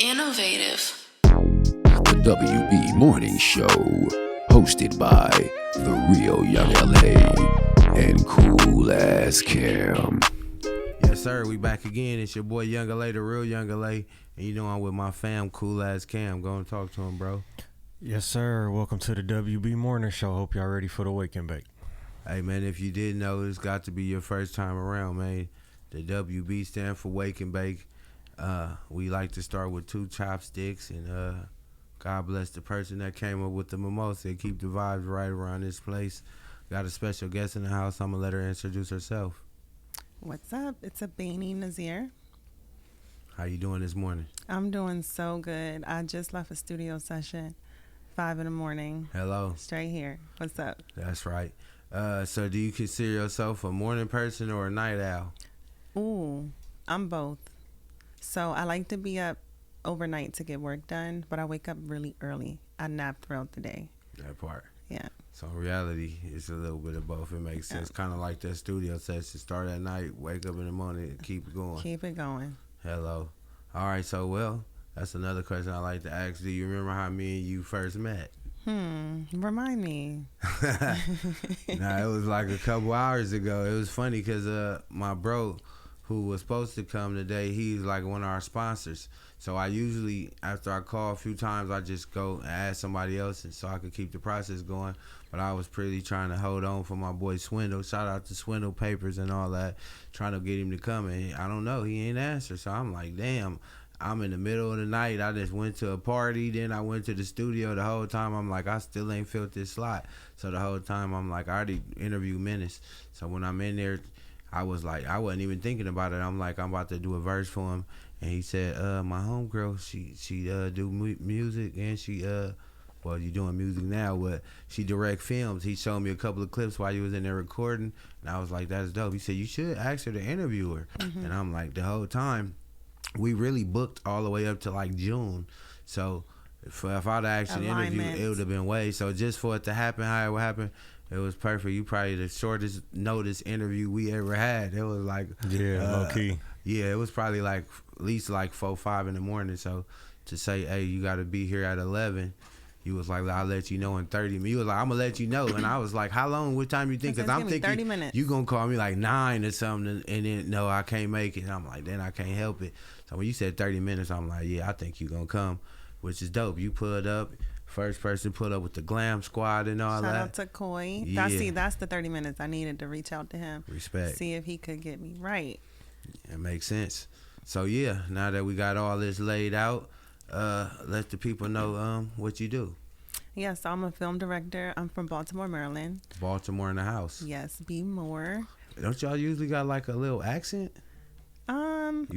Innovative. The WB Morning Show, hosted by the real Young LA and Cool Ass Cam. Yes, sir. We back again. It's your boy Young LA, the real Young LA, and you know I'm with my fam, Cool Ass Cam. Go and talk to him, bro. Yes, sir. Welcome to the WB Morning Show. Hope y'all ready for the wake and bake. Hey, man, if you didn't know, it's got to be your first time around, man. The WB stand for Wake and Bake. We like to start with 2 chopsticks, and God bless the person that came up with the mimosa and keep the vibes right around this place. Got a special guest in the house. I'm going to let her introduce herself. What's up? It's ABENI NAZEER. How you doing this morning? I'm doing so good. I just left a studio session, 5 in the morning. Hello. Straight here. What's up? That's right. So do you consider yourself a morning person or a night owl? Ooh, I'm both. So I like to be up overnight to get work done, but I wake up really early. I nap throughout the day. That part. Yeah. So in reality, it's a little bit of both. It makes sense. Kind of like that studio session. Start at night, wake up in the morning, and keep it going. Keep it going. Hello. All right, so, well, that's another question I like to ask. Do you remember how me and you first met? Remind me. Nah, it was like a couple hours ago. It was funny because my bro, who was supposed to come today, he's like one of our sponsors. So I usually, after I call a few times, I just go and ask somebody else and so I could keep the process going. But I was pretty trying to hold on for my boy Swindle. Shout out to Swindle Papers and all that, trying to get him to come. And I don't know, he ain't answer. So I'm like, damn, I'm in the middle of the night. I just went to a party. Then I went to the studio. The whole time I'm like, I still ain't filled this slot. So the whole time I'm like, I already interviewed Menace. So when I'm in there, I was like, I wasn't even thinking about it. I'm like, I'm about to do a verse for him. And he said, my homegirl, she do music and she, well, you doing music now, but she direct films. He showed me a couple of clips while you was in there recording. And I was like, that's dope. He said, you should ask her to interview her. Mm-hmm. And I'm like, the whole time, we really booked all the way up to like June. So if I'd have actually interviewed, it would have been way. So just for it to happen, how it would happen, it was perfect. You probably the shortest notice interview we ever had. It was like, low key. Yeah, it was probably like at least like 4, 5 in the morning. So to say, hey, you got to be here at 11. You was like, I'll let you know in 30 minutes. You was like, I'm going to let you know. And I was like, how long? What time you think? Because I'm thinking 30 minutes. You going to call me like 9 or something. And then, no, I can't make it. And I'm like, then I can't help it. So when you said 30 minutes, I'm like, yeah, I think you going to come, which is dope. You pulled up. First person pulled up with the glam squad and all that. Shout out to Coy. Yeah. That's the 30 minutes I needed to reach out to him. Respect. See if he could get me right. It makes sense. So, yeah, now that we got all this laid out, let the people know what you do. Yes, so I'm a film director. I'm from Baltimore, Maryland. Baltimore in the house. Yes, be more. Don't y'all usually got like a little accent?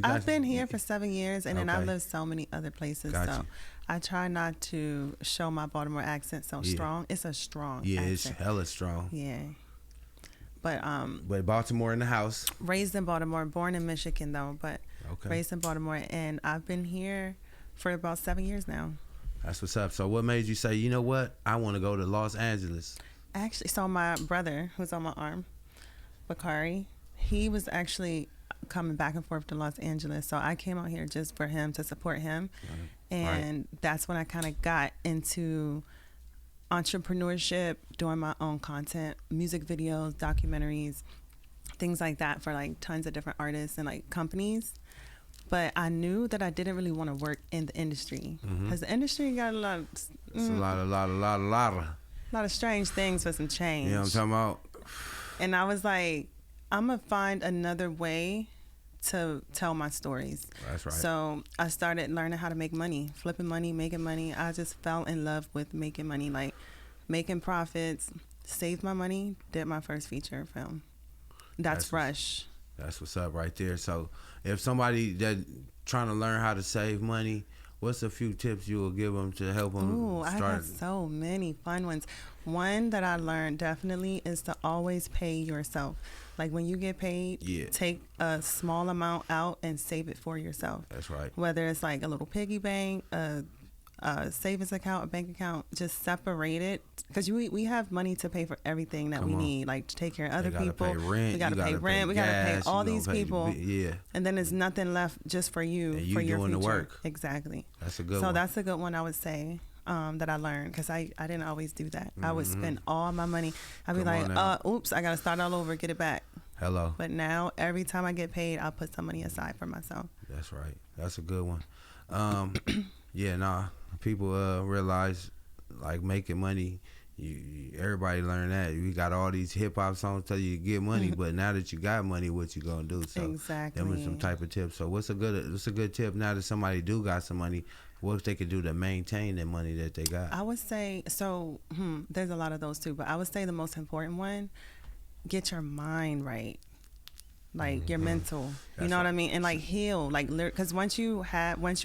I've been here for 7 years, and then Okay. I've lived so many other places. Gotcha. So I try not to show my Baltimore accent so strong. It's a strong accent. It's hella strong. Yeah. But Baltimore in the house. raised in Baltimore, born in Michigan though, but Okay. raised in Baltimore, and I've been here for about 7 years now. That's what's up. So what made you say, you know what? I want to go to Los Angeles. Actually, so my brother, who's on my arm, Bakari, he was actually coming back and forth to Los Angeles. So I came out here just for him, to support him. And that's when I kind of got into entrepreneurship, doing my own content, music videos, documentaries, things like that for like tons of different artists and like companies. But I knew that I didn't really want to work in the industry because the industry got a lot of, It's a lot of strange things for some change. You know what I'm talking about? And I was like, I'm going to find another way to tell my stories. That's right. So I started learning how to make money, flipping money, making money. I just fell in love with making money, like making profits, saved my money, did my first feature film. That's Rush. That's what's up right there. So if somebody that trying to learn how to save money, what's a few tips you will give them to help them I start? have so many fun ones. One that I learned definitely is to always pay yourself. Like when you get paid, take a small amount out and save it for yourself. That's right. Whether it's like a little piggy bank, a a savings account, a bank account, just separate it, because we have money to pay for everything that we need, like to take care of other people. Pay rent, we gotta pay rent. We gotta pay all these people. Yeah. And then there's nothing left just for you, and you for your doing future. the work. Exactly. That's a good one. So that's a good one, I would say. That I learned, because I didn't always do that. I would spend all my money. I'd be like, oops, I gotta start all over, get it back. Hello. But now every time I get paid, I'll put some money aside for myself. That's right. That's a good one. People realize, like, making money, everybody learn that. We got all these hip hop songs tell you to get money, but now that you got money, what you gonna do? So exactly. them are some type of tips. So what's a good tip now that somebody do got some money? What they could do to maintain the money that they got? I would say, so there's a lot of those too, but I would say the most important one, get your mind right. Like your mental, you know what I mean? And like heal, like, because once you're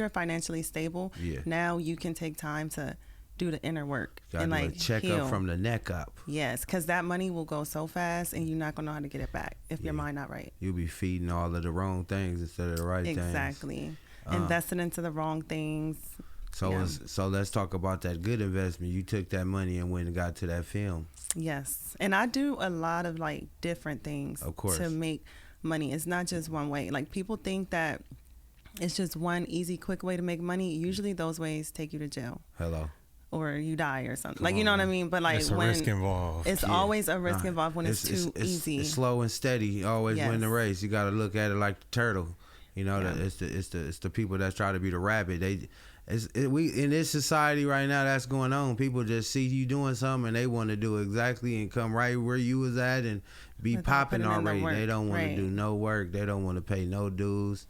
financially stable, now you can take time to do the inner work and like check heal. Up from the neck up. Yes, because that money will go so fast, and you're not gonna know how to get it back if your mind not right. You'll be feeding all of the wrong things instead of the right things. Exactly. Investing into the wrong things. So let's talk about that good investment. You took that money and went and got to that film. Yes, and I do a lot of like different things, of course, to make money. It's not just one way. Like, people think that it's just one easy, quick way to make money. Usually those ways take you to jail. Hello. Or you die or something. Like, you know what I mean? But like, it's a risk involved. It's always a risk involved when it's too easy. It's slow and steady. You always win the race. You got to look at it like the turtle. You know, it's the people that try to be the rabbit. We in this society right now that's going on. People just see you doing something and they want to do exactly and come right where you was at and be popping already. They don't want to do no work. They don't want to pay no dues.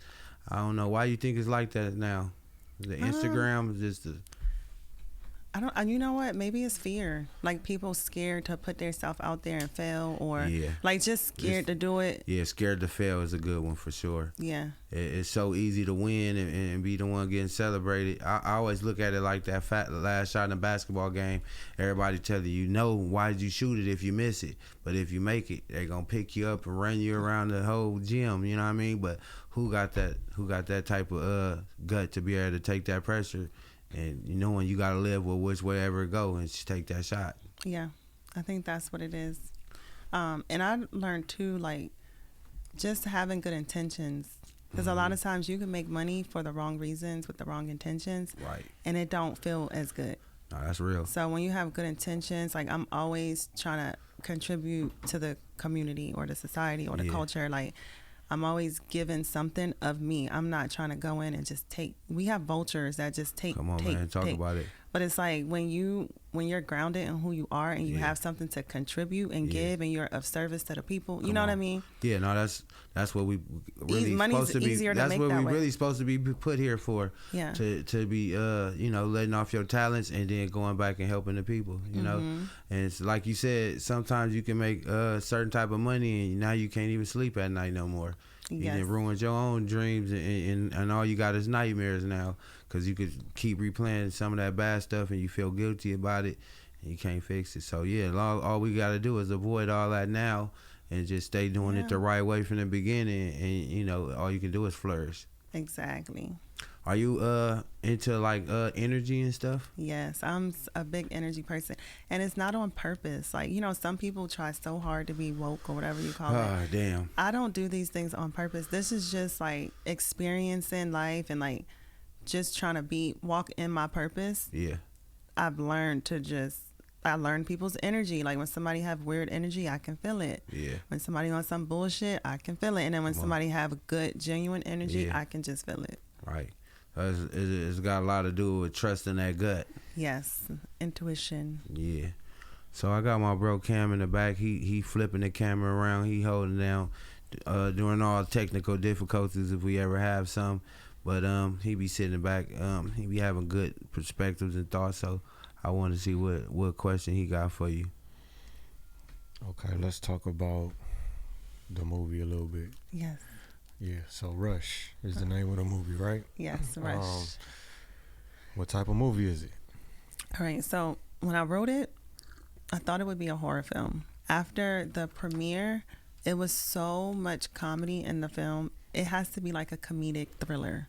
I don't know why you think it's like that now. The Instagram is just you know what? Maybe it's fear. Like, people scared to put themselves out there and fail, or like just scared to do it. Yeah, scared to fail is a good one for sure. Yeah. It's so easy to win and be the one getting celebrated. I always look at it like that last shot in a basketball game. Everybody tell you, why did you shoot it if you miss it? But if you make it, they're going to pick you up and run you around the whole gym. You know what I mean? But who got that type of gut to be able to take that pressure? And knowing you got to live with which way ever it go and just take that shot. Yeah, I think that's what it is. And I learned too, like, just having good intentions. Because a lot of times you can make money for the wrong reasons with the wrong intentions. Right. And it don't feel as good. No, that's real. So when you have good intentions, like, I'm always trying to contribute to the community or the society or the culture. Like, I'm always giving something of me. I'm not trying to go in and just take. We have vultures that just take. Come on, man, talk about it. But it's like when you're grounded in who you are and you have something to contribute and give, and you're of service to the people. You know what I mean? Yeah, no, that's what we really supposed to be. That's what we really supposed to be put here for. Yeah. To be letting off your talents and then going back and helping the people. You know, and it's like you said. Sometimes you can make a certain type of money and now you can't even sleep at night no more. Yes. And it ruins your own dreams and all you got is nightmares now. Because you could keep replaying some of that bad stuff and you feel guilty about it and you can't fix it. So, yeah, all we got to do is avoid all that now and just stay doing it the right way from the beginning. And, all you can do is flourish. Exactly. Are you into, like, energy and stuff? Yes, I'm a big energy person. And it's not on purpose. Like, some people try so hard to be woke or whatever you call it. Oh, damn. I don't do these things on purpose. This is just, like, experiencing life and, like, just trying to walk in my purpose. Yeah. I've learned I learn people's energy. Like, when somebody have weird energy, I can feel it. Yeah. When somebody on some bullshit, I can feel it. And then when somebody have a good, genuine energy, I can just feel it. Right. It's got a lot to do with trusting that gut. Yes. Intuition. Yeah. So I got my bro Cam in the back. He flipping the camera around. He holding down during all technical difficulties if we ever have some. But he be sitting back. He be having good perspectives and thoughts. So I want to see what question he got for you. Okay, let's talk about the movie a little bit. Yes. Yeah. So Rush is the name of the movie, right? Yes, Rush. What type of movie is it? All right. So when I wrote it, I thought it would be a horror film. After the premiere, it was so much comedy in the film. It has to be like a comedic thriller.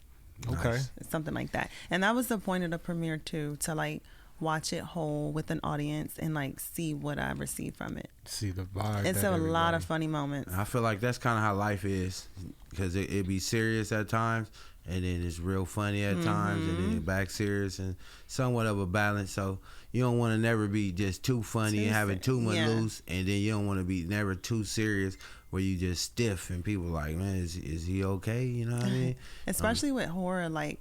Okay. something like that. And that was the point of the premiere too, to like watch it whole with an audience and like see what I received from it. See the vibe. It's a lot of funny moments. I feel like that's kind of how life is, because it be serious at times, and then it's real funny at times, and then back serious, and somewhat of a balance. So you don't want to never be just too funny and having too much loose, and then you don't want to be never too serious where you just stiff and people like, man, is he okay? You know what I mean? Especially with horror, like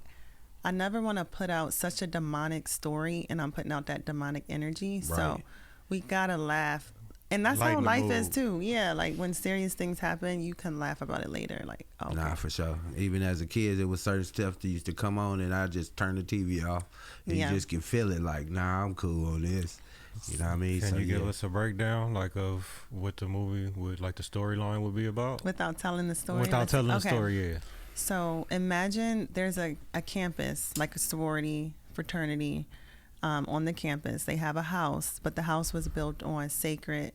I never want to put out such a demonic story, and I'm putting out that demonic energy. Right. So we gotta laugh. And that's Lighten how the life mood. is too. Yeah, like when serious things happen, you can laugh about it later. Like, okay. Nah, for sure. Even as a kid, there was certain stuff that used to come on, and I just turn the TV off, and you just can feel it. Like, nah, I'm cool on this. You know what I mean? Can So, you give us a breakdown, like, of what the movie would, like, the storyline would be about? Without telling the story. Without telling the story, yeah. So imagine there's a campus, like a sorority, fraternity, on the campus. They have a house, but the house was built on sacred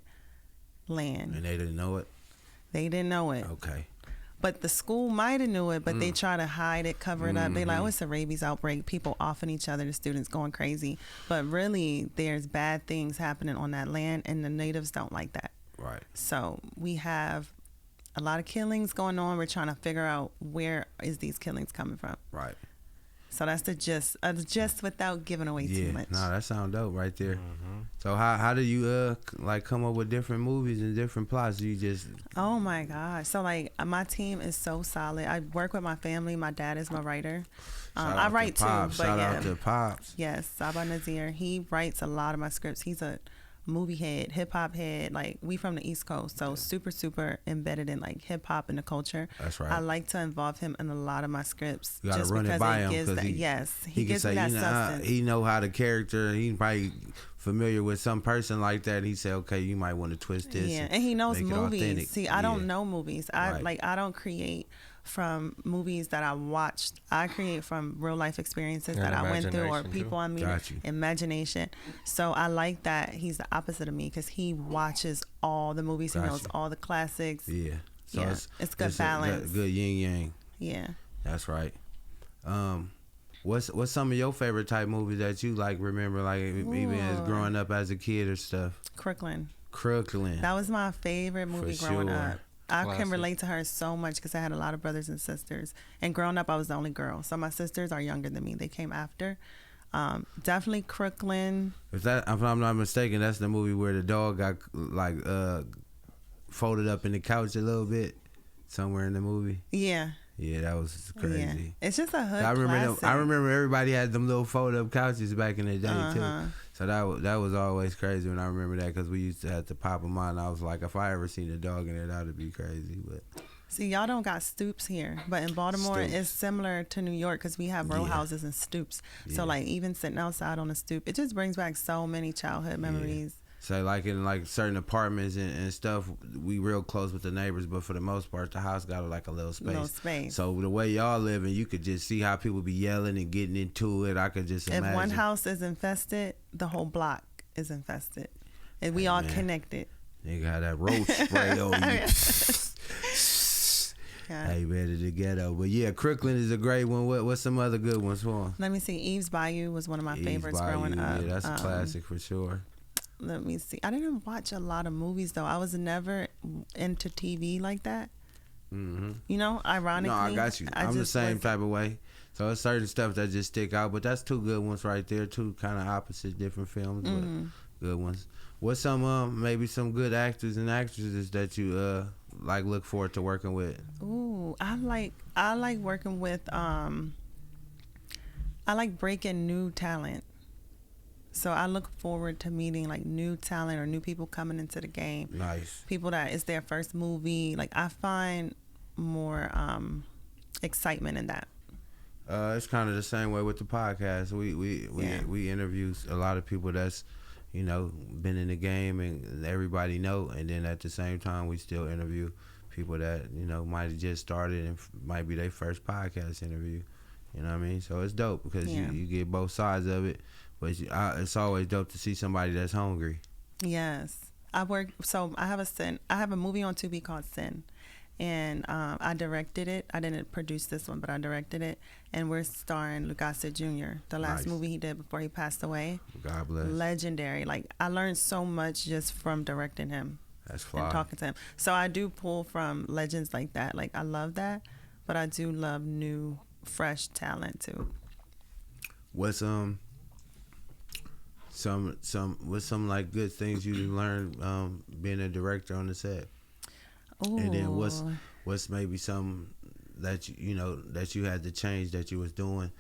land. And they didn't know it? They didn't know it. Okay. But the school might have knew it, but they try to hide it, cover it up. They like, oh, it's a rabies outbreak. People offing each other, the students going crazy. But really, there's bad things happening on that land, and the natives don't like that. Right. So we have a lot of killings going on. We're trying to figure out where is these killings coming from. Right. So that's the gist without giving away too much. No, that sounds dope right there. So how do you like come up with different movies and different plots? You just Oh my gosh. So like my team is so solid. I work with my family. My dad is my writer. I write too, but shout out to Pops. Yes, ABENI NAZEER. He writes a lot of my scripts. He's a movie head, hip hop head. Like we from the East Coast, so super embedded in like hip hop and the culture. That's right. I like to involve him in a lot of my scripts. You gotta just run it because by him gives because he gives me that substance. He know how the character. He probably familiar with some person like that. He said, okay, you might want to twist this. Yeah, and he knows make it movies. authentic. See, I don't know movies. Right. I don't create from movies that I watched. I create from real life experiences And that I went through or imagination, people too. I meet. Got you. Imagination. So I like that he's the opposite of me because he watches all the movies. He Got knows you. all the classics. Yeah. So Yeah, it's good balance. Good yin yang. Yeah. That's right. What's some of your favorite type movies that you like remember, like even as growing up as a kid or stuff? Crooklyn. Crooklyn. That was my favorite movie growing sure. up. I can Classic. relate to her so much because I had a lot of brothers and sisters. And growing up, I was the only girl. So my sisters are younger than me. They came after. Definitely Crooklyn. If I'm not mistaken, that's the movie where the dog got like folded up in the couch a little bit somewhere in the movie. Yeah. Yeah, that was crazy. Yeah. It's just a hood I remember classic. I remember everybody had them little fold up couches back in the day too. So that was always crazy when I remember that because we used to have to pop them on. And I was like, if I ever seen a dog in there, that would be crazy. But See, y'all don't got stoops here, but in Baltimore, Stoops. it's similar to New York because we have row houses and stoops. Yeah. So like even sitting outside on a stoop, it just brings back so many childhood memories. so like in like certain apartments and stuff, we real close with the neighbors, but for the most part, the house got like a little space. Little space. So the way y'all living, you could just see how people be yelling and getting into it. I could just imagine. If one house is infested, the whole block is infested. And we all man. connected. Nigga had that roach spray on you. Yeah. Hey, man, the ghetto. But yeah, Crooklyn is a great one. What's some other good ones for him? Let me see. Eve's Bayou was one of my Eve's favorites Bayou, growing up. Yeah, that's a classic for sure. Let me see. I didn't watch a lot of movies though. I was never into TV like that. Mm-hmm. You know, ironically. No, I got you. I'm the just same was- type of way. So it's certain stuff that just stick out, but that's two good ones right there. Two kind of opposite, different films, but good ones. What's some maybe some good actors and actresses that you like look forward to working with? Ooh, I like working with I like breaking new talent. So I look forward to meeting like new talent or new people coming into the game. Nice. People that it's their first movie. Like I find more excitement in that. It's kind of the same way with the podcast. We interview a lot of people that's, you know, been in the game and everybody know, and then at the same time we still interview people that, you know, might have just started and might be their first podcast interview. You know what I mean? So it's dope because you get both sides of it, but it's always dope to see somebody that's hungry. Yes. I have a movie on Tubi called Sin. and I directed it. I didn't produce this one, but I directed it, and we're starring Lucas Jr., the last Nice. movie he did before he passed away. God bless. Legendary. Like, I learned so much just from directing him That's fly. and talking to him. So I do pull from legends like that. Like, I love that, but I do love new, fresh talent too. What's some like good things you learned being a director on the set? Ooh. And then what's maybe some that you know that you had to change that you was doing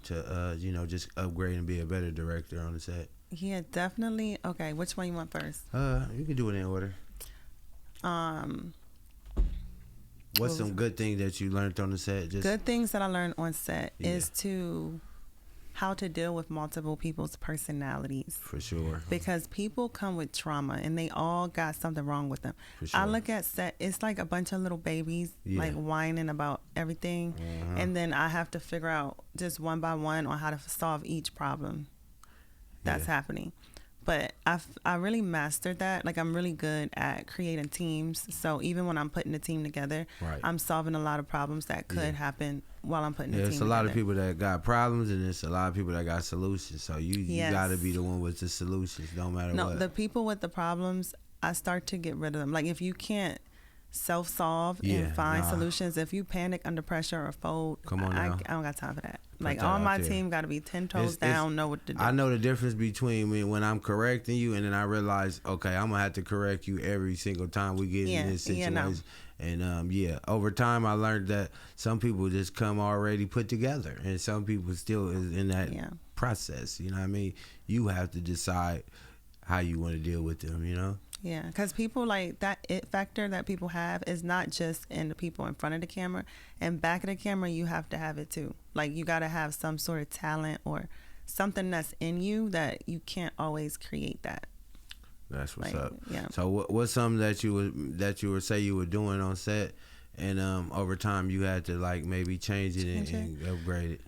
to just upgrade and be a better director on the set? Yeah, definitely. Okay, which one you want first? You can do it in order. What's some good things that you learned on the set? Just Good things that I learned on set is how to deal with multiple people's personalities. for sure. Because people come with trauma and they all got something wrong with them. For sure. I look at set, it's like a bunch of little babies like whining about everything. And then I have to figure out just one by one on how to solve each problem that's happening. But I really mastered that. Like, I'm really good at creating teams. So even when I'm putting the team together, I'm solving a lot of problems that could happen while I'm putting the team together. There's a lot of people that got problems, and there's a lot of people that got solutions. So you got to be the one with the solutions, no matter what. No, the people with the problems, I start to get rid of them. Like, if you can't self-solve and find solutions, if you panic under pressure or fold, Come on now. I don't got time for that. Put Like, that all out my there. team got to be 10 toes down, know what to do. I know the difference between me when I'm correcting you, and then I realize, okay, I'm gonna have to correct you every single time we get in this situation. No. And over time I learned that some people just come already put together, and some people still is in that process. You know what I mean? You have to decide how you want to deal with them. You know? Yeah, because people like that it factor that people have is not just in the people in front of the camera. And back of the camera, you have to have it too. Like, you got to have some sort of talent or something that's in you that you can't always create that. That's what's Like, up. yeah. So what's something that you would say you were doing on set, and over time you had to like maybe change it and upgrade it?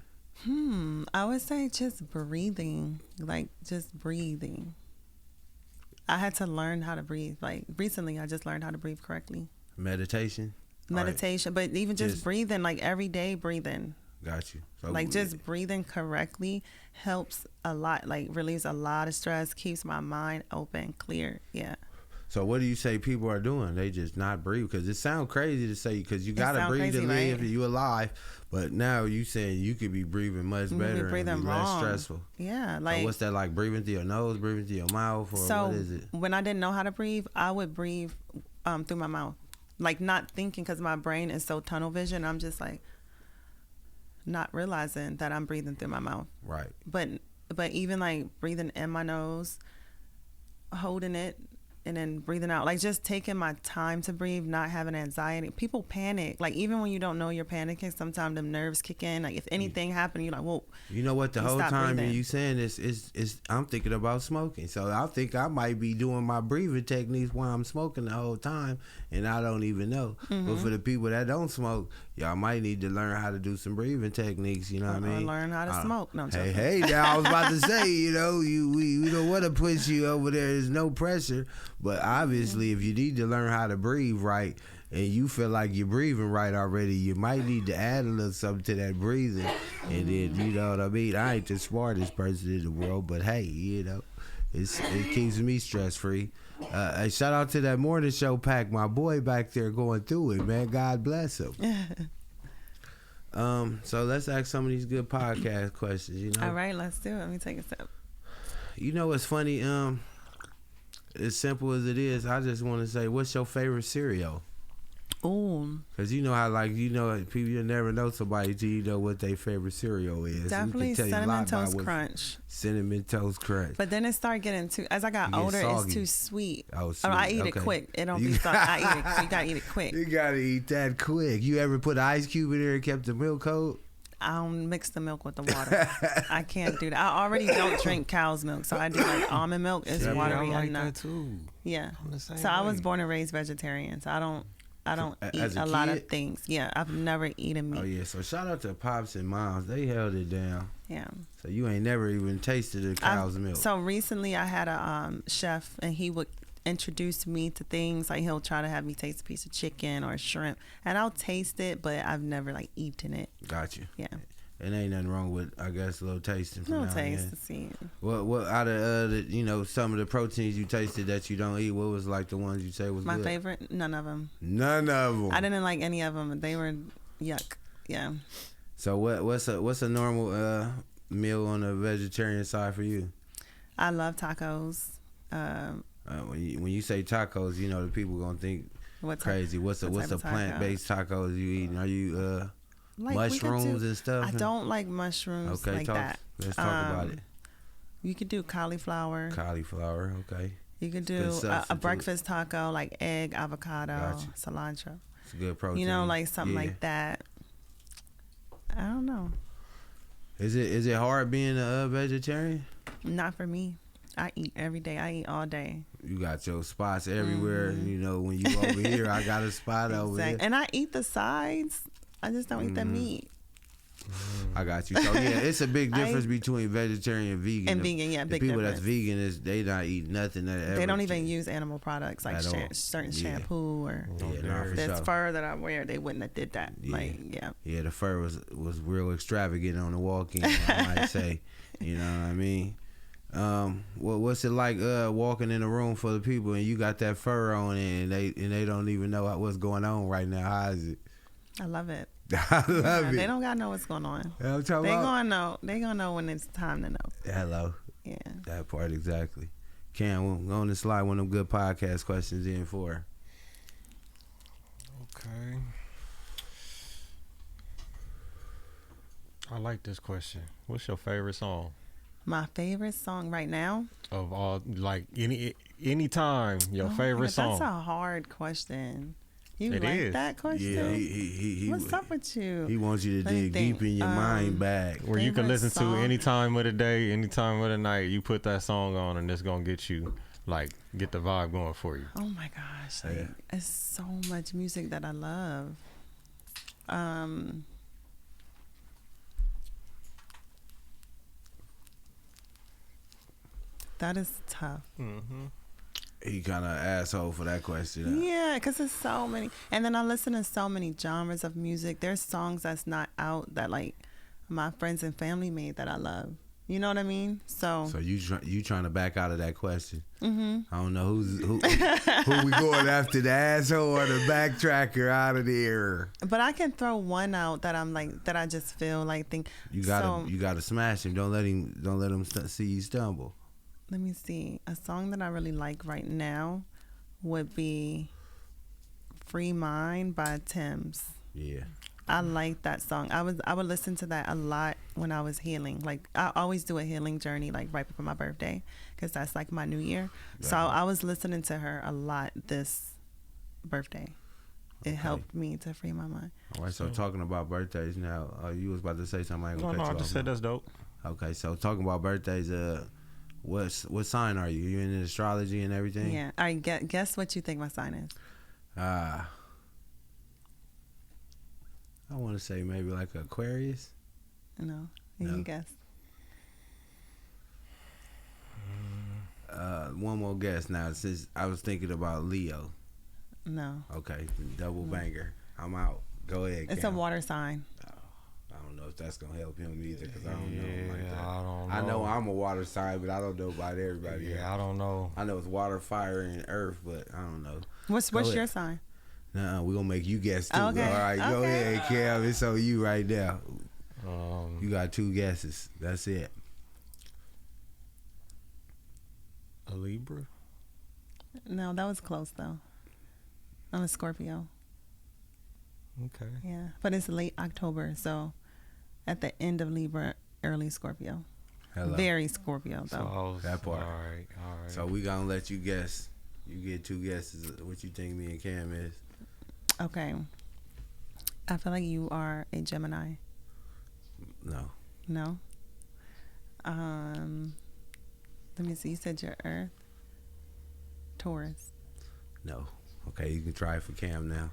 I would say just breathing. Like, just breathing. I had to learn how to breathe. Like, recently, I just learned how to breathe correctly. Meditation, But even just breathing, like everyday breathing. Got you. So Like, just breathing correctly helps a lot. Like, relieves a lot of stress, keeps my mind open, clear. Yeah. So what do you say people are doing? They just not breathe? Because it sounds crazy to say, because you got to breathe to live, and you alive. But now you saying you could be breathing much better and be less stressful. Yeah. Like, so what's that like? Breathing through your nose, breathing through your mouth, or what is it? When I didn't know how to breathe, I would breathe through my mouth. Like, not thinking, because my brain is so tunnel vision. I'm just like not realizing that I'm breathing through my mouth. Right. But even like breathing in my nose, holding it, and then breathing out, like just taking my time to breathe, not having anxiety. People panic. Like, even when you don't know you're panicking, sometimes them nerves kick in. Like, if anything happened, you're like, whoa. You know what? The whole time you saying this is I'm thinking about smoking. So I think I might be doing my breathing techniques while I'm smoking the whole time, and I don't even know. But for the people that don't smoke, y'all might need to learn how to do some breathing techniques. You know what I mean? Learn how to smoke. No, I'm joking. Hey, now I was about to say, we don't want to push you over there. There's no pressure. But obviously, if you need to learn how to breathe right, and you feel like you're breathing right already, you might need to add a little something to that breathing. And then, you know what I mean? I ain't the smartest person in the world, but hey, it keeps me stress free. Hey, shout out to that morning show pack, my boy back there going through it, man. God bless him. So let's ask some of these good podcast questions. All right, let's do it. Let me take a sip. You know what's funny? As simple as it is, I just want to say, what's your favorite cereal? Ooh. Because you know how, people, you never know somebody till you know what their favorite cereal is. Definitely Cinnamon Toast Crunch. Cinnamon Toast Crunch. But then it started getting too, as I got older, it's too sweet. Oh, sweet. I eat it quick. It don't be stuck. I eat it. You got to eat it quick. You got to eat that quick. You ever put an ice cube in there and kept the milk cold? I don't mix the milk with the water. I can't do that. I already don't drink cow's milk, so I do like almond milk. It's watery I like enough. that too. Yeah. So I was born and raised vegetarian, so I don't eat a lot of things. Yeah, I've never eaten meat. Oh yeah, so shout out to Pops and Moms. They held it down. Yeah. So you ain't never even tasted the cow's milk. So recently I had a chef, and he would introduce me to things. Like he'll try to have me taste a piece of chicken or shrimp, and I'll taste it, but I've never like eaten it. Got you. Yeah. And ain't nothing wrong with, I guess, a little tasting. No taste to see. What out of some of the proteins you tasted that you don't eat? What was like the ones you say was my good? favorite? None of them. None of them. I didn't like any of them. They were yuck. Yeah. So what's a normal meal on the vegetarian side for you? I love tacos. When you say tacos, the people gonna think crazy. What's a plant-based tacos you eating? Are you like mushrooms and stuff? I don't like mushrooms like that. Let's talk about it. You could do cauliflower. Cauliflower, okay. You could do a breakfast taco like egg, avocado, cilantro. It's a good protein. Like something like that. I don't know. Is it hard being a vegetarian? Not for me. I eat every day. I eat all day. You got your spots everywhere. When you over here, I got a spot over there. And I eat the sides. I just don't eat the meat. I got you. So yeah, it's a big difference between vegetarian and vegan. And vegan, yeah, big people difference. That's vegan they not eat nothing that they don't even use animal products like certain shampoo or this fur that I wear. They wouldn't have did that. Yeah, the fur was real extravagant on the walk-in. I might say, you know what I mean. What's it like walking in a room full of people and you got that fur on and they don't even know what's going on right now? How is it? I love it. I love it. They don't gotta know what's going on. They gonna know when it's time to know. Hello. Yeah. That part exactly. Cam, we're on the slide one of them good podcast questions in for. Okay. I like this question. What's your favorite song? My favorite song right now? Of all, like any time, your favorite song. That's a hard question. You it like is. that question? Yeah, he what's up with you? He wants you to dig deep in your mind bag. Where you can listen to any time of the day, any time of the night. You put that song on and it's going to get you, get the vibe going for you. Oh my gosh. It's so much music that I love. That is tough. Mm-hmm. He kind of asshole for that question. Yeah, because there's so many. And then I listen to so many genres of music. There's songs that's not out that my friends and family made that I love. You know what I mean? So you trying to back out of that question? Mm-hmm. I don't know who we going after, the asshole or the backtracker out of there. But I can throw one out that I'm that I just feel think you gotta smash him. Don't let him see you stumble. Let me see. A song that I really like right now would be "Free Mind" by Tim's. Yeah. I like that song. I would listen to that a lot when I was healing. I always do a healing journey right before my birthday because that's my new year. Right. So I was listening to her a lot this birthday. It helped me to free my mind. All right. So talking about birthdays now, you was about to say something. No, I just said that's dope. Okay. So talking about birthdays, what sign are you? You in astrology and everything? Yeah. All right. Guess what you think my sign is. I want to say maybe Aquarius. No. You can guess. One more guess now. Since I was thinking about Leo. No. Okay. Double banger. I'm out. Go ahead. It's Cam. a water sign. I don't know if that's gonna help him either because I don't know. I don't know. I know I'm a water sign, but I don't know about everybody. Yeah, I don't know. I know it's water, fire, and earth, but I don't know. What's your sign? Nah, we're gonna make you guess too. Okay. All right, go ahead, Cam. It's on you right now. You got 2 guesses. That's it. A Libra? No, that was close though. I'm a Scorpio. Okay. Yeah, but it's late October, so at the end of Libra, early Scorpio. Hello. Very Scorpio though. So that part. All right. So we gonna let you guess. You get 2 guesses of what you think me and Cam is. Okay. I feel like you are a Gemini. No. No? Let me see. You said you're Earth. Taurus. No. Okay, you can try it for Cam now.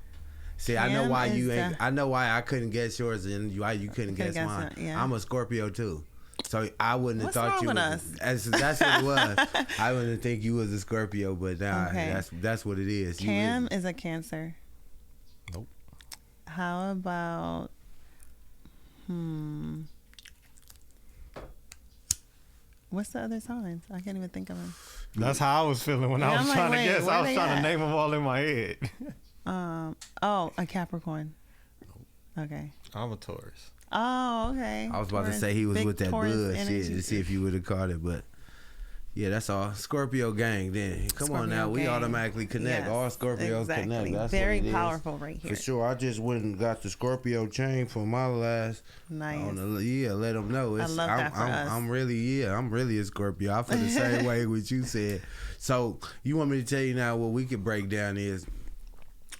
See, Cam I know why you ain't. I know why I couldn't guess yours and why you couldn't guess mine. Yeah. I'm a Scorpio too. So I wouldn't have What's thought wrong you with was. us? That's what it was. I wouldn't think you was a Scorpio, but nah, Okay. that's what it is. Cam is a Cancer. Nope. How about what's the other signs? I can't even think of them. That's how I was feeling when I was I'm like, trying wait, to guess. where I was they trying at? to name them all in my head. A Capricorn. Okay. I'm a Taurus. Oh, okay. I was about to Taurus, say he was big with that Taurus bullshit energy. to see if you would have caught it, but yeah, that's all. Scorpio gang. Then come on Scorpio now, we gang. automatically connect. Yes, All Scorpios exactly. connect. That's Very what it is. powerful right here. For sure. I just went and got the Scorpio chain for my last. Nice. Let them know. I love that for us. I'm really a Scorpio. I feel the same way what you said. So you want me to tell you now what we could break down is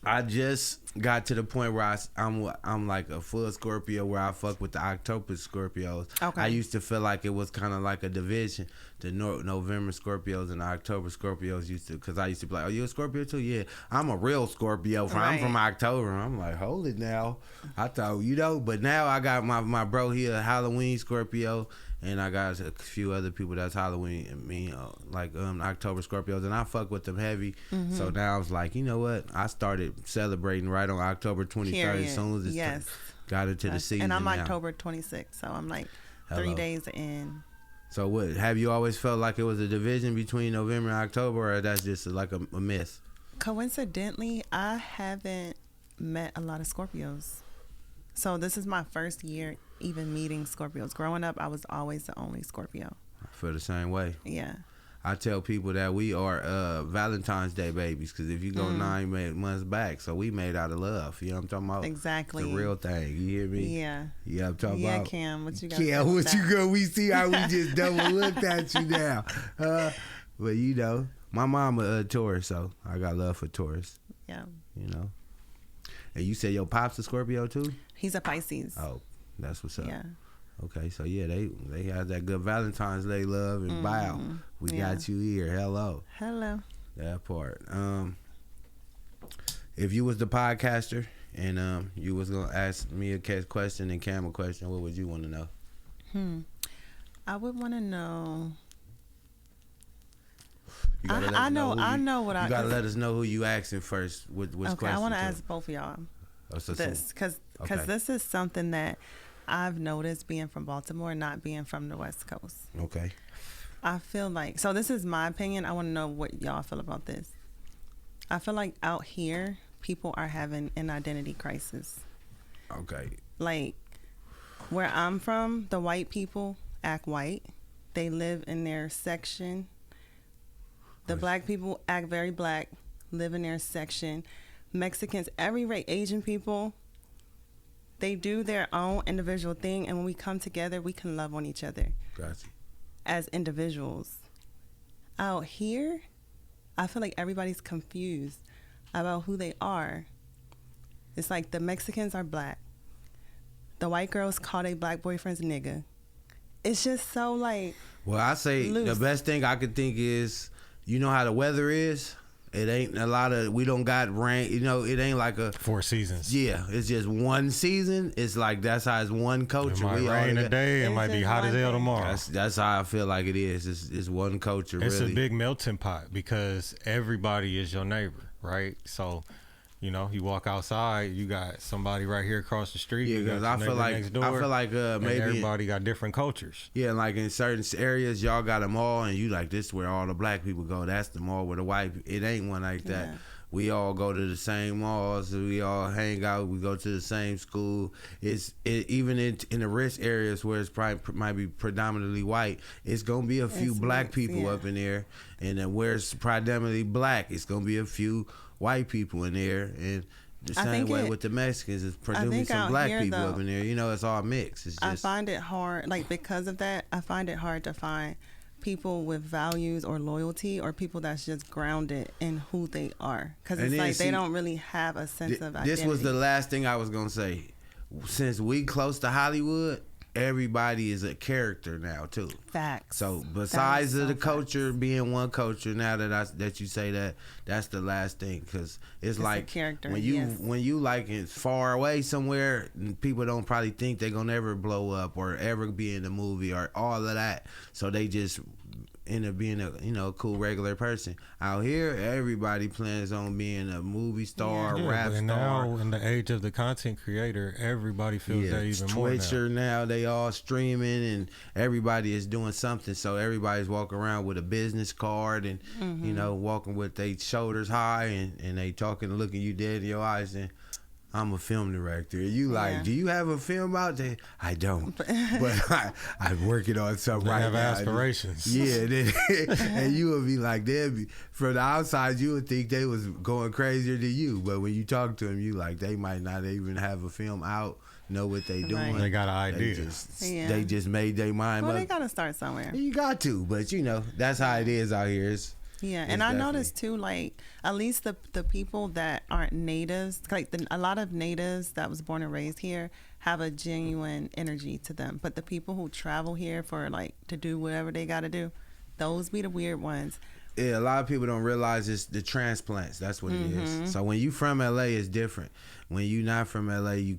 I just got to the point where I'm like a full Scorpio where I fuck with the October Scorpios. Okay. I used to feel like it was kind of like a division. The November Scorpios and the October Scorpios because I used to be like, oh, you a Scorpio too? Yeah, I'm a real Scorpio. I'm Right. from October. I'm like, hold it now. I thought, but now I got my bro here, a Halloween Scorpio. And I got a few other people that's Halloween and me, October Scorpios, and I fuck with them heavy. Mm-hmm. So now I was like, you know what? I started celebrating right on October 23rd. Period. As soon as it's Yes. got into the season. And I'm now. October 26th, so I'm like Hello. 3 days in. So what? Have you always felt like it was a division between November and October, or that's just like a myth? Coincidentally, I haven't met a lot of Scorpios. So this is my first year even meeting Scorpios. Growing up, I was always the only Scorpio. I feel the same way. Yeah. I tell people that we are Valentine's Day babies because if you go 9 months back, so we made out of love. You know what I'm talking about? Exactly. The real thing. You hear me? Yeah. Yeah, I'm talking Yeah, about. Cam, what you got? Yeah, what you go? We see how we just double looked at you now. But you know, my mama a Taurus, so I got love for Taurus. Yeah. You know. And you said your pop's a Scorpio too? He's a Pisces. Oh, that's what's up. Yeah. Okay, so yeah, they have that good Valentine's Day love and bow. We got you here. Hello. Hello. That part. If you was the podcaster and you was gonna ask me a question and Cam a question, what would you want to know? I would want to know. You gotta let I us know. who I you- know what You I. gotta let us know who you asking first. Which Okay, question? I want to to- ask both of y'all Oh, so this because okay. this is something that I've noticed being from Baltimore, not being from the West Coast. Okay. I feel like, so this is my opinion. I want to know what y'all feel about this. I feel like out here, people are having an identity crisis. Okay. Like, where I'm from, the white people act white. They live in their section. The black people act very black, live in their section. Mexicans, every race, Asian people, they do their own individual thing. And when we come together, we can love on each other Gotcha. as individuals. Out here, I feel like everybody's confused about who they are. It's like the Mexicans are black. The white girls call their black boyfriends nigga. It's just so like Well, I say loose. the best thing I could think is, you know how the weather is? It ain't a lot of, we don't got rain, you know, it ain't like a, 4 seasons. yeah, it's just one season. It's like, that's how it's one It culture. might We all rain together. today. It It's might be just hot as one hell thing. tomorrow. That's how I feel like it is. It's one culture, It's really. a big melting pot because everybody is your neighbor, right? So, you know, you walk outside, you got somebody right here across the street. Yeah, you got because your I feel neighbor like, next door, I feel like and maybe, everybody got different cultures. yeah, like in certain areas, y'all got them all, and you like, this is where all the black people go. That's the mall where the white, it ain't one like that. Yeah. We all go to the same malls. We all hang out. We go to the same school. Even in the rich areas where it's probably might be predominantly white. It's gonna be a few It's black mixed, people yeah. up in there, and then where it's predominantly black, it's gonna be a few white people in there. And the I same think way it- with the Mexicans, it's predominantly think some out black here, people though, up in there. You know, it's all mixed. It's I just find it hard, like because of that, I find it hard to find people with values or loyalty or people that's just grounded in who they are. Because And it's then like see, they don't really have a sense of identity. This was the last thing I was gonna say. Since we close to Hollywood, everybody is a character now too. Facts. So besides so of the facts. culture being one culture, now that you say that, that's the last thing, because it's a like character, when you like it's far away somewhere, and people don't probably think they're gonna ever blow up or ever be in the movie or all of that, so they just end up being a cool regular person. Out here, everybody plans on being a movie star, rap but star. now in the age of the content creator, everybody feels that even more Twitcher now. now, they all streaming and everybody is doing something. So everybody's walking around with a business card and walking with their shoulders high and they talking, looking you dead in your eyes and I'm a film director. You do you have a film out there? I don't, but I'm working on something They right have now. aspirations. Yeah, and you would be like, from the outside, you would think they was going crazier than you, but when you talk to them, you like they might not even have a film out, know what they doing. They got an idea. They just made their mind up. Well, they gotta start somewhere. You got to, but that's how it is out here. And I noticed too, like at least the people that aren't natives, like a lot of natives that was born and raised here have a genuine energy to them. But the people who travel here for like to do whatever they got to do, those be the weird ones. Yeah, a lot of people don't realize it's the transplants. That's what it is. So when you from LA, it's different. When you not from LA, you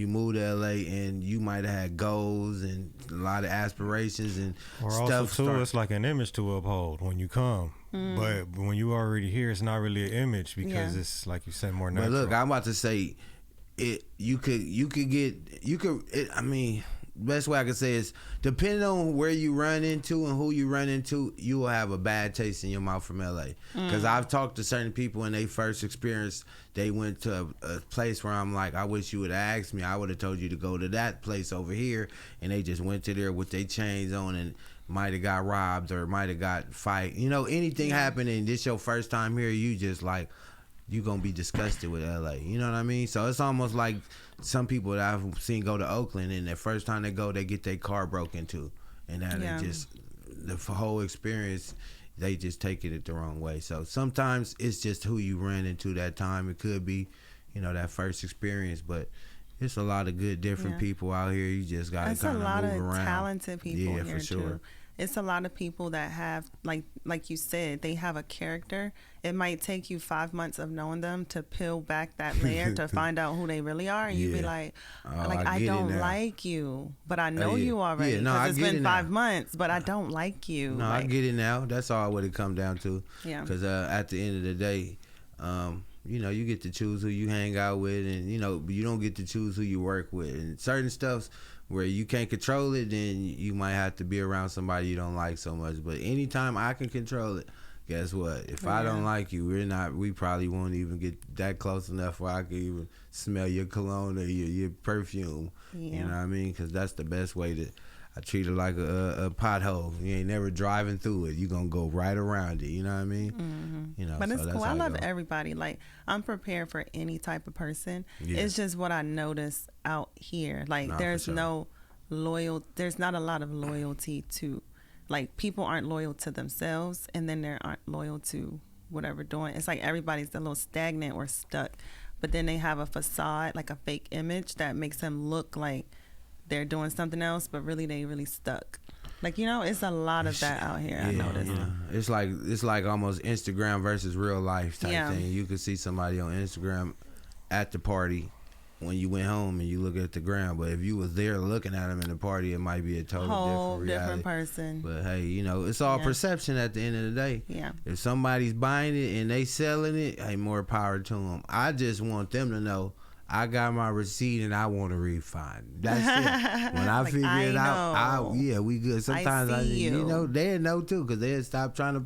move to LA, and you might have had goals and a lot of aspirations and or stuff. Also too, it's like an image to uphold when you come. But when you already here, it's not really an image because it's like you said, more natural. But look, I'm about to say, best way I can say is, depending on where you run into and who you run into, you will have a bad taste in your mouth from LA. Because I've talked to certain people when they first experienced, they went to a place where I'm like, I wish you would have asked me. I would have told you to go to that place over here. And they just went to there with their chains on and might have got robbed or might have got fight. Anything happened and this your first time here, you just like, you gonna be disgusted with LA. You know what I mean? So it's almost like some people that I've seen go to Oakland and the first time they go, they get their car broke into, and then they just the whole experience, they just take it the wrong way. So sometimes it's just who you ran into that time. It could be, that first experience, but it's a lot of good different people out here. You just gotta kind of move around. It's a lot of talented people here for sure. too. It's a lot of people that have, like you said, they have a character. It might take you 5 months of knowing them to peel back that layer to find out who they really are. And you be like, I don't like you, but I know you already. Because it's been 5 months, but I don't like you. No, I get it now. That's all what it come down to. Yeah. Because at the end of the day, you get to choose who you hang out with, and you don't get to choose who you work with. And certain stuff where you can't control it, then you might have to be around somebody you don't like so much. But anytime I can control it, guess what? If I don't like you, we probably won't even get that close enough where I can even smell your cologne or your perfume. You know what I mean? Because that's the best way to. I treat it like a pothole. You ain't never driving through it. You gonna go right around it. You know what I mean? But it's cool. I love everybody. Like, I'm prepared for any type of person. It's just what I notice out here. Like, there's not a lot of loyalty to, like, people aren't loyal to themselves, and then they aren't loyal to whatever doing. It's like everybody's a little stagnant or stuck, but then they have a facade, like a fake image that makes them look like they're doing something else, but really they really stuck. Like, it's a lot of that out here. I noticed. It's like almost Instagram versus real life type thing. You could see somebody on Instagram at the party when you went home and you look at the ground, but if you was there looking at them in the party, it might be a totally different person. But hey, it's all perception at the end of the day. Yeah. If somebody's buying it and they selling it, hey, more power to them. I just want them to know I got my receipt and I want a refund. That's it. When I figure it out, we good. Sometimes they'll know too, because they'll stop trying to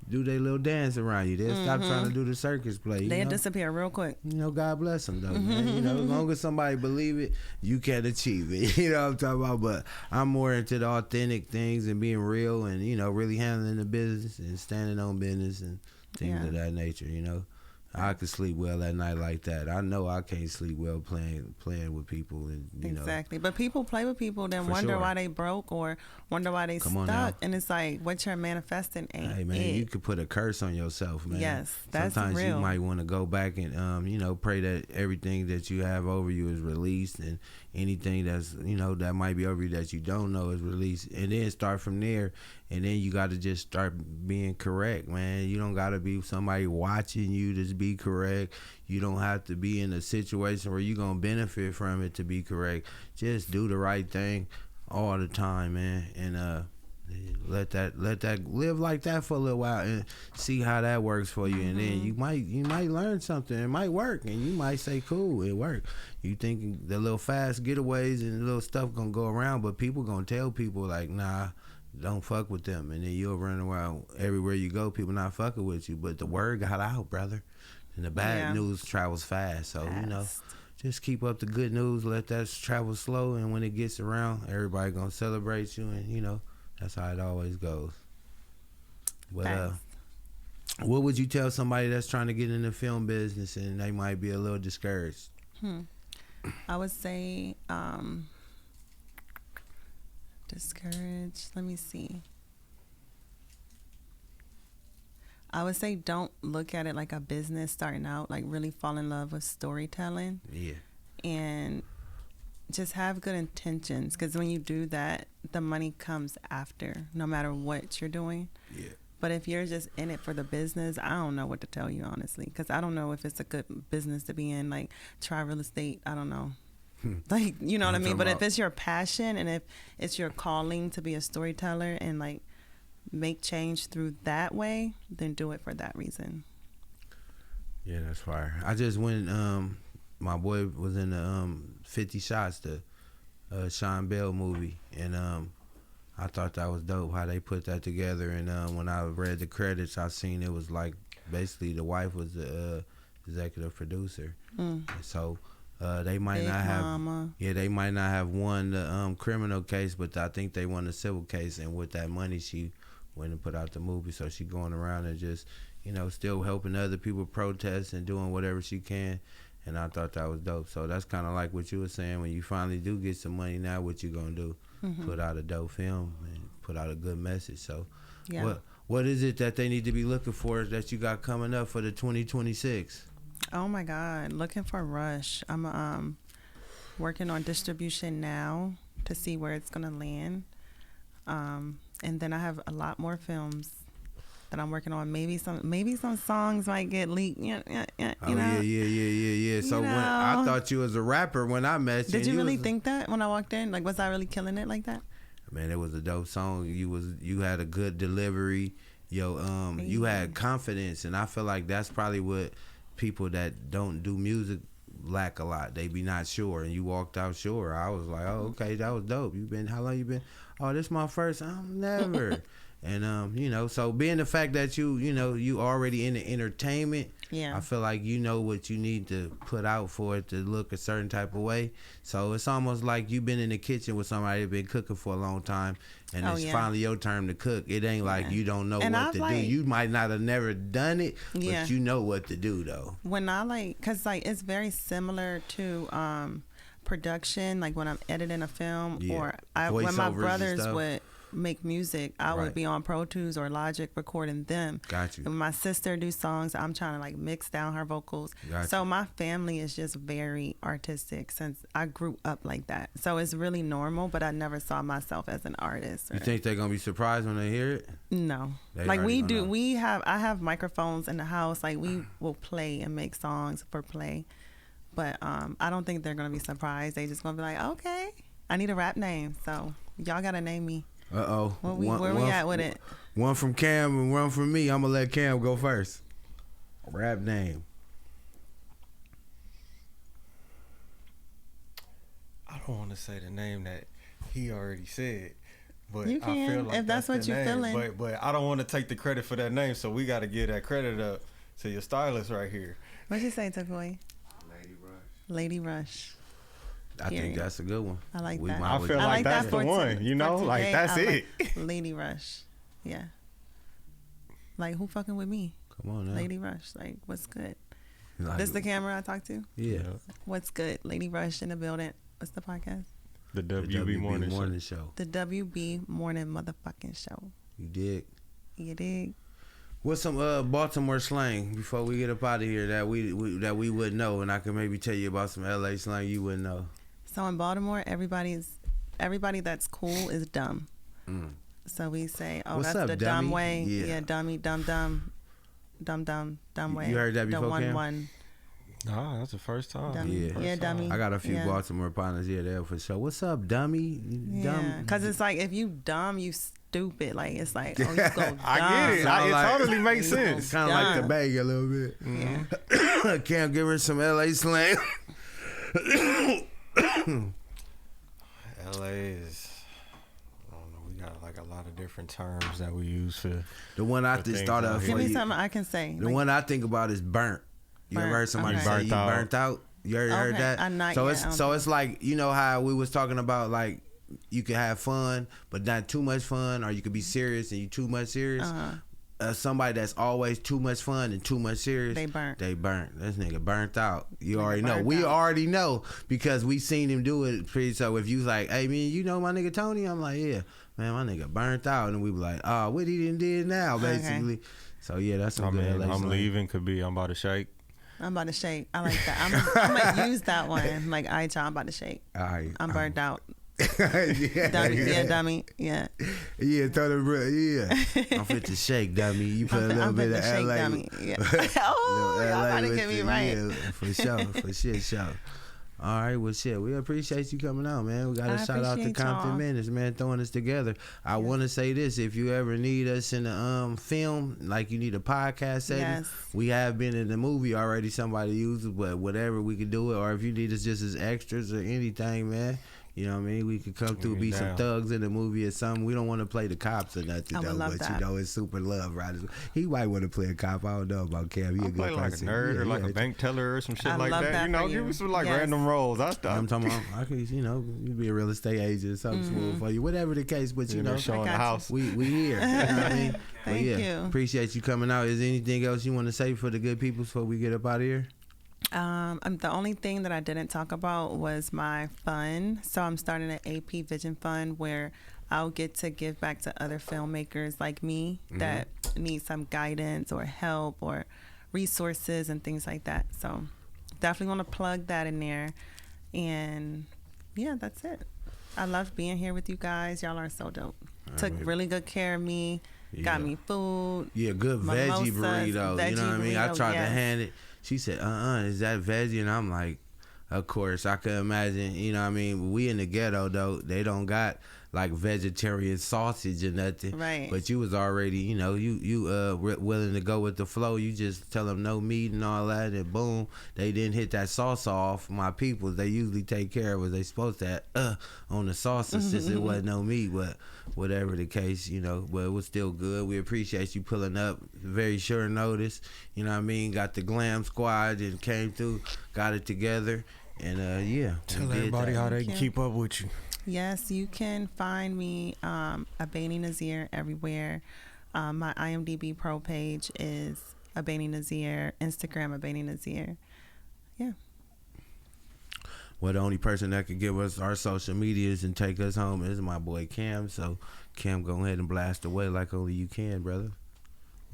do their little dance around you. They'll stop trying to do the circus play. They'll disappear real quick. God bless them though, man. As long as somebody believe it, you can achieve it. You know what I'm talking about? But I'm more into the authentic things and being real and, really handling the business and standing on business and things of that nature, I could sleep well at night like that. I know I can't sleep well playing with people, and you know. Exactly. But people play with people, then For wonder sure. why they broke or wonder why they Come on now. stuck. And it's like, what you're manifesting ain't Hey man, it. you could put a curse on yourself, man. Yes, that's Sometimes you real. might want to go back and you know, pray that everything that you have over you is released, and anything that's, you know, that might be over you that you don't know is released, and then start from there. And then you got to just start being correct, man. You don't got to be somebody watching you to be correct. You don't have to be in a situation where you're going to benefit from it to be correct. Just do the right thing all the time, man. And let that live like that for a little while and see how that works for you. And then you might learn something. It might work, and you might say, cool, it worked. You think the little fast getaways and little stuff going to go around, but people going to tell people like, nah, don't fuck with them, and then you'll run around everywhere you go, people not fucking with you. But the word got out, brother, and the bad news travels fast. So you know, just keep up the good news, let that travel slow, and when it gets around, everybody gonna celebrate you, and you know, that's how it always goes. But what would you tell somebody that's trying to get in the film business and they might be a little discouraged? I would say discouraged. Let me see. I would say don't look at it like a business starting out. Like really fall in love with storytelling. Yeah. And just have good intentions, because when you do that, the money comes after, no matter what you're doing. Yeah. But if you're just in it for the business, I don't know what to tell you, honestly, because I don't know if it's a good business to be in. Like, try real estate. I don't know. Like, you know what I mean? But if it's your passion and if it's your calling to be a storyteller and like make change through that way, then do it for that reason. Yeah, that's fire. I just went, my boy was in the 50 Shots, the Sean Bell movie, and I thought that was dope how they put that together. And when I read the credits, I seen it was like basically the wife was the executive producer. So they might Big not have, mama. they might not have won the criminal case, but I think they won the civil case. And with that money, she went and put out the movie. So she going around and just, you know, still helping other people protest and doing whatever she can. And I thought that was dope. So that's kind of like what you were saying. When you finally do get some money, now what you gonna do? Put out a dope film and put out a good message. So what is it that they need to be looking for that you got coming up for the 2026? Oh my God, looking for Rush. I'm working on distribution now to see where it's gonna land. And then I have a lot more films that I'm working on. Maybe some songs might get leaked. You know? Yeah. So when I thought you was a rapper when I met you. Did you really think that when I walked in? Like, was I really killing it like that? Man, it was a dope song. You had a good delivery. You had confidence, and I feel like that's probably what people that don't do music lack a lot. They be not sure, and you walked out sure. I was like, oh, okay, that was dope. How long you been? Oh, this my first. I'm never. And you know, so being the fact that you already in the entertainment, I feel like you know what you need to put out for it to look a certain type of way. So it's almost like you've been in the kitchen with somebody that's been cooking for a long time, and it's finally your turn to cook. It ain't like you don't know what to do. You might not have never done it, but you know what to do though. When I cause it's very similar to production. Like when I'm editing a film, or when my brothers would make music, I would be on Pro Tools or Logic recording them. Got you. And when my sister do songs, I'm trying to like mix down her vocals. So my family is just very artistic since I grew up like that. So it's really normal, but I never saw myself as an artist. You think they're gonna be surprised when they hear it? No. Like we do, I have microphones in the house. Like we will play and make songs for play. But I don't think they're gonna be surprised. They just gonna be like, okay, I need a rap name, so y'all gotta name me. Uh-oh. Where we at with it? One from Cam and one from me. I'm going to let Cam go first. Rap name. I don't want to say the name that he already said, but you can, I feel like if that's what you're feeling. But I don't want to take the credit for that name, so we got to give that credit up to your stylist right here. What'd you say, Takoy? Lady Rush. I think that's a good one. I like that. I feel like that's the one. You know, like that's it. Lady Rush. Yeah. Like, who fucking with me? Come on now. Lady Rush. Like, what's good? Like, This the camera I talk to? Yeah. What's good? Lady Rush in the building. What's the podcast? The WB Morning Show. The WB Morning motherfucking show. You dig? You dig? What's some Baltimore slang before we get up out of here that we would know, and I can maybe tell you about some LA slang you wouldn't know. So in Baltimore, everybody that's cool is dumb. So we say, "Oh, What's that's up, the dummy?" dumb way." Yeah. Dummy, dumb way. You heard that before, the Cam? one. Ah, that's the first time. Dummy. Yeah. Yeah, dummy. I got a few Yeah. Baltimore partners. Yeah, they're for sure. What's up, dummy? Yeah, because it's like if you dumb, you stupid. Like it's like, oh, you go dumb. I get it. Sound It like- totally makes You go sense. Kind of like the dumb. bag a little bit. Yeah. Cam, give her some LA slang. LA is, I don't know, we got like a lot of different terms that we use for. The one I The just things thought out of here. for Give me you. something I can say. The Like, one I think about is burnt. You ever Burnt, heard somebody okay. say Burnt you out. burnt out? You heard Okay, that? not So yet. it's I don't so think it's like, you know how we was talking about like you can have fun but not too much fun, or you could be serious and you too much serious. Somebody that's always too much fun and too much serious, They burnt. They burnt. This nigga burnt out. You Nigga already know. burnt We out. already know because we seen him do it. So if you like, hey man, you know my nigga Tony? I'm like, yeah, man, my nigga burnt out, and we be like, oh, what he done did now, Okay. basically. So yeah, that's I some good mean, LA I'm slang. leaving could be I'm about to shake. I'm about to shake. I like that. I'm gonna use that one. Like, all right, y'all, I'm about to shake. All right, I'm burnt out. yeah, Dummy. Yeah, dummy. Yeah. Yeah, tell them, bro. Yeah, I'm fit to shake, dummy. You put a little I'm bit finna of shake, LA. dummy. Yeah. Oh, Little y'all LA gotta with get me the- right. Yeah, for sure, for sure. All right, well, shit, we appreciate you coming out, man. We got to I shout out to appreciate Compton y'all. Menace, man, throwing us together. I want to say this: if you ever need us in the film, like you need a podcast setting, Yes. we have been in the movie already. Somebody uses, but whatever, we could do it. Or if you need us just as extras or anything, man. You know what I mean? We could come through, be some down. thugs in the movie or something. We don't want to play the cops or nothing, I would though. love But that. you know, it's super love, right? He might want to play a cop. I don't know about Cam. He I a good play like a person. nerd Yeah, or like yeah. a bank teller or some shit I like love that. that You know, for give you. me some like Yes. random roles. That's I'm stuff. talking about, I could, you know, you be a real estate agent or something smooth for you, whatever the case. But you know, showing the got you. house. we here. You know what I mean? But Thank yeah, you. appreciate you coming out. Is there anything else you want to say for the good people before we get up out of here? The only thing that I didn't talk about was my fund. So I'm starting an AP Vision Fund where I'll get to give back to other filmmakers like me that need some guidance or help or resources and things like that. So definitely want to plug that in there. And yeah, that's it. I love being here with you guys. Y'all are so dope. Took man. really good care of me. Got Yeah. me food. Yeah, good veggie Mimosas, burrito. You know what I veggie mean? I burrito, tried to yes. hand it. She said, is that veggie? And I'm like, of course. I could imagine, you know what I mean? We in the ghetto, though. They don't got like vegetarian sausage or nothing. Right. But you was already, you know, you willing to go with the flow. You just tell them no meat and all that, and boom, they didn't hit that sauce off. My people, they usually take care of what they supposed to on the sauces since it wasn't no meat. But whatever the case, you know, but it was still good. We appreciate you pulling up very short notice. You know what I mean? Got the glam squad and came through, got it together, and yeah. Tell we did everybody that. how they Thank can you. keep up with you. Yes, you can find me ABENI NAZEER everywhere. My IMDb pro page is ABENI NAZEER, Instagram ABENI NAZEER. Yeah. Well, the only person that could give us our social medias and take us home is my boy Cam. So, Cam, go ahead and blast away like only you can, brother.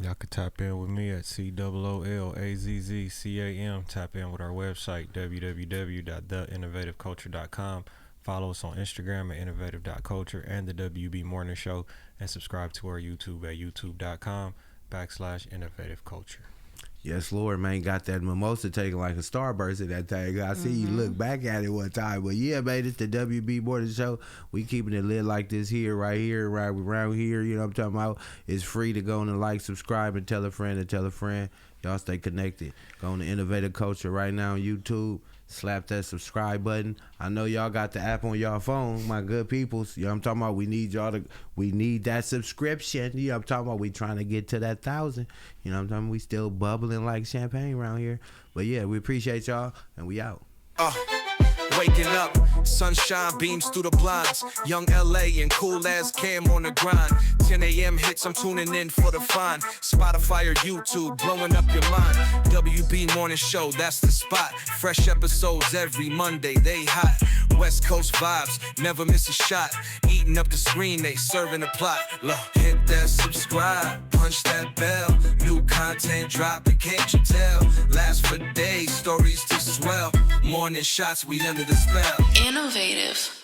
Y'all can tap in with me at COOLAZZCAM. Tap in with our website, www.theinnovativeculture.com. Follow us on Instagram at innovative.culture and the WB Morning Show, and subscribe to our YouTube at youtube.com/innovativeculture. Yes, Lord, man, got that mimosa taken like a starburst in that thing. I see you look back at it one time. But yeah, man, it's the WB Morning Show. We keeping it lit like this here, right around here. You know what I'm talking about? It's free to go on and like, subscribe, and tell a friend and tell a friend. Y'all stay connected. Go on to Innovative Culture right now on YouTube. Slap that subscribe button. I know y'all got the app on y'all phone, my good peoples. You know what I'm talking about? We need that subscription. You know what I'm talking about? We trying to get to that 1,000. You know what I'm talking about? We still bubbling like champagne around here. But yeah, we appreciate y'all, and we out. Waking up, sunshine beams through the blinds. Young LA and cool as Cam on the grind. 10 a.m. hits, I'm tuning in for the fine. Spotify or YouTube, blowing up your mind. WB Morning Show, that's the spot. Fresh episodes every Monday, they hot. West Coast vibes, never miss a shot. Eating up the screen, they serving the plot. Look, hit that subscribe, punch that bell. New content dropping, can't you tell? Last for days, stories to swell. Morning shots, we under the spell. Innovative.